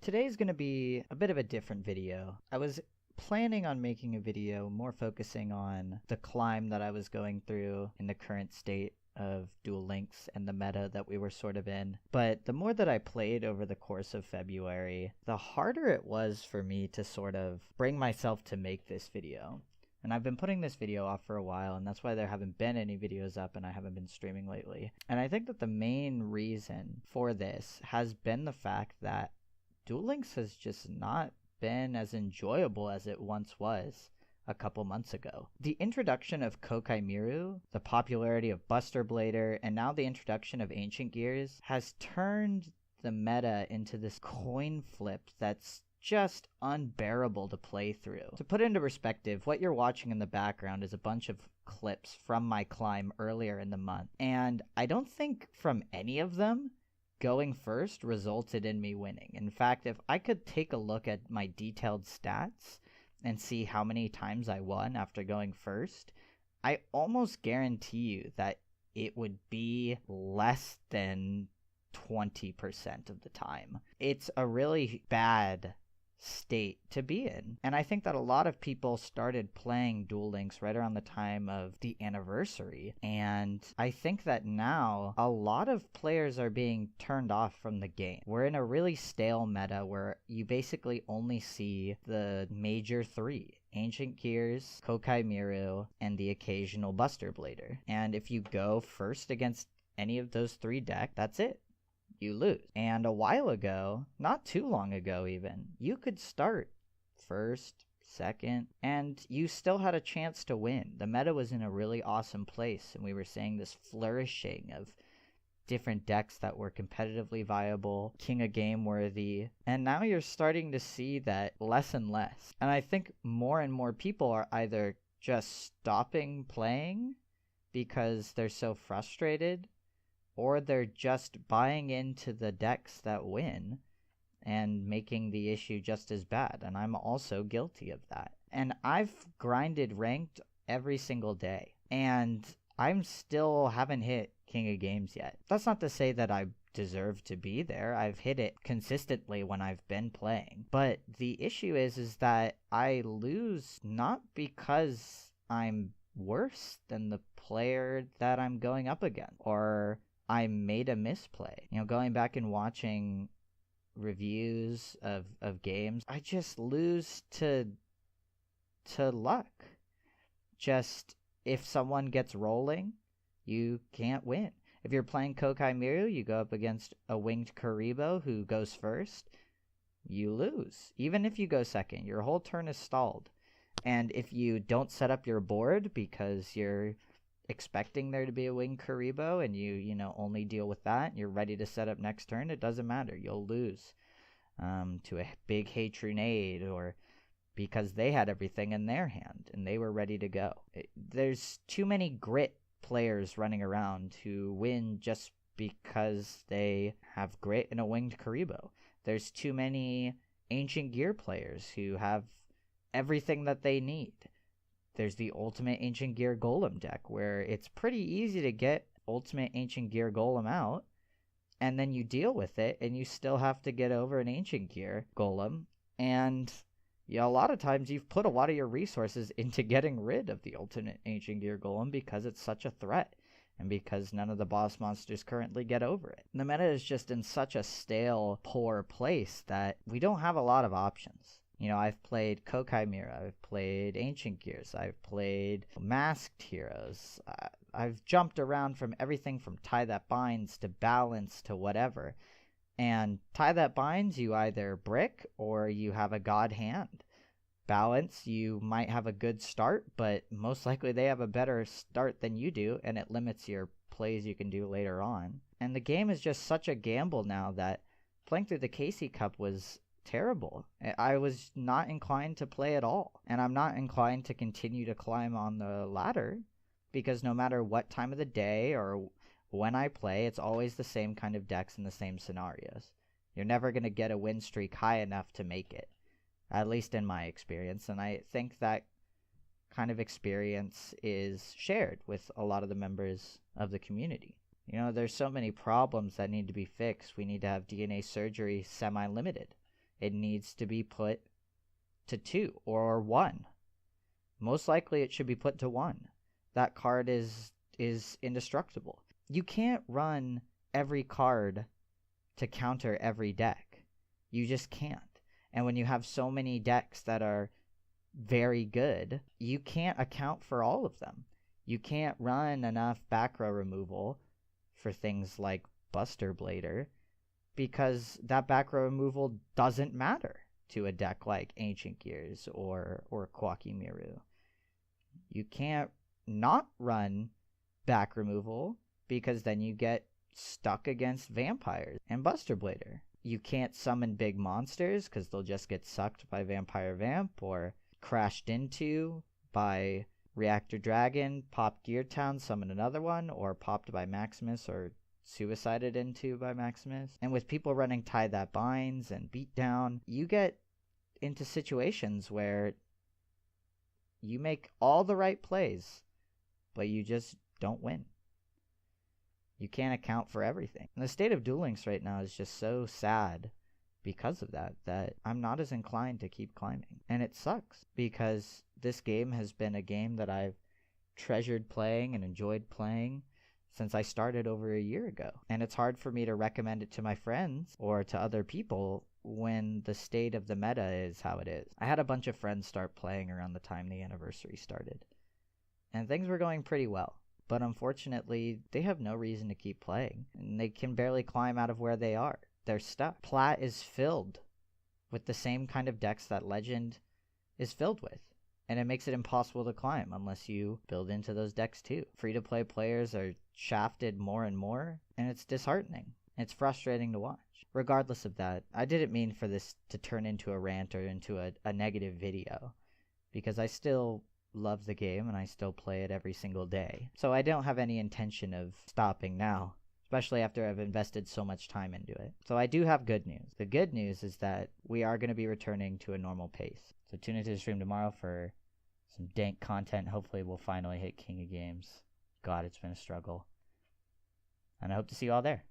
Today's going to be a bit of a different video. I was planning on making a video more focusing on the climb that I was going through in the current state of Duel Links and the meta that we were sort of in. But the more that I played over the course of February, the harder it was for me to sort of bring myself to make this video. And I've been putting this video off for a while, and that's why there haven't been any videos up and I haven't been streaming lately. And I think that the main reason for this has been the fact that Duel Links has just not been as enjoyable as it once was a couple months ago. The introduction of Kokai Miru, the popularity of Buster Blader, and now the introduction of Ancient Gears has turned the meta into this coin flip that's just unbearable to play through. To put into perspective, what you're watching in the background is a bunch of clips from my climb earlier in the month, and I don't think from any of them going first resulted in me winning. In fact, if I could take a look at my detailed stats and see how many times I won after going first, I almost guarantee you that it would be less than 20% of the time. It's a really bad state to be in. And I think that a lot of people started playing Duel Links right around the time of the anniversary. And I think that now a lot of players are being turned off from the game. We're in a really stale meta where you basically only see the major three: Ancient Gears, Kokai Miru, and the occasional Buster Blader. And if you go first against any of those three decks, that's it. You lose. And a while ago, not too long ago even, you could start first, second, and you still had a chance to win. The meta was in a really awesome place, and we were seeing this flourishing of different decks that were competitively viable, king of game worthy, and now you're starting to see that less and less. And I think more and more people are either just stopping playing because they're so frustrated, or they're just buying into the decks that win and making the issue just as bad. And I'm also guilty of that. And I've grinded ranked every single day, and I'm still haven't hit King of Games yet. That's not to say that I deserve to be there. I've hit it consistently when I've been playing. But the issue is that I lose not because I'm worse than the player that I'm going up against, or I made a misplay. Going back and watching reviews of games, I just lose to luck. Just if someone gets rolling, you can't win. If you're playing Kokai Miru, you go up against a winged Karibo who goes first, you lose. Even if you go second, your whole turn is stalled. And if you don't set up your board because you're expecting there to be a winged Karibo and you only deal with that and you're ready to set up next turn, it doesn't matter. You'll lose to a big Hatrunade, or because they had everything in their hand and they were ready to go. There's too many grit players running around who win just because they have grit and a winged Karibo. There's too many Ancient Gear players who have everything that they need. There's the Ultimate Ancient Gear Golem deck, where it's pretty easy to get Ultimate Ancient Gear Golem out, and then you deal with it, and you still have to get over an Ancient Gear Golem, and a lot of times you've put a lot of your resources into getting rid of the Ultimate Ancient Gear Golem because it's such a threat, and because none of the boss monsters currently get over it. The meta is just in such a stale, poor place that we don't have a lot of options. I've played Kokai Miru, I've played Ancient Gears, I've played Masked Heroes. I've jumped around from everything from Tie That Binds to Balance to whatever. And Tie That Binds, you either brick or you have a god hand. Balance, you might have a good start, but most likely they have a better start than you do, and it limits your plays you can do later on. And the game is just such a gamble now that playing through the Casey Cup was terrible. I was not inclined to play at all, and I'm not inclined to continue to climb on the ladder, because no matter what time of the day or when I play, it's always the same kind of decks and the same scenarios. You're never going to get a win streak high enough to make it, at least in my experience, and I think that kind of experience is shared with a lot of the members of the community. There's so many problems that need to be fixed. We need to have DNA surgery semi-limited. it needs to be put to 2 or 1. Most likely it should be put to 1. That card is indestructible. You can't run every card to counter every deck. You just can't. And when you have so many decks that are very good, you can't account for all of them. You can't run enough back row removal for things like Buster Blader, because that back row removal doesn't matter to a deck like Ancient Gears or Kwaki Miru. You can't not run back removal, because then you get stuck against vampires and Buster Blader. You can't summon big monsters because they'll just get sucked by Vampire Vamp or crashed into by Reactor Dragon, pop Gear Town, summon another one, or popped by Maximus or suicided into by Maximus. And with people running Tie That Binds and Beatdown, you get into situations where you make all the right plays, but you just don't win. You can't account for everything. And the state of Duel Links right now is just so sad because of that I'm not as inclined to keep climbing. And it sucks, because this game has been a game that I've treasured playing and enjoyed playing since I started over a year ago. And it's hard for me to recommend it to my friends or to other people when the state of the meta is how it is. I had a bunch of friends start playing around the time the anniversary started, and things were going pretty well. But unfortunately, they have no reason to keep playing, and they can barely climb out of where they are. They're stuck. Plat is filled with the same kind of decks that Legend is filled with, and it makes it impossible to climb unless you build into those decks too. Free-to-play players are shafted more and more, and it's disheartening. It's frustrating to watch. Regardless of that, I didn't mean for this to turn into a rant or into a negative video, because I still love the game and I still play it every single day. So I don't have any intention of stopping now, especially after I've invested so much time into it. So I do have good news. The good news is that we are going to be returning to a normal pace. So tune into the stream tomorrow for some dank content. Hopefully we'll finally hit King of Games. God, it's been a struggle. And I hope to see you all there.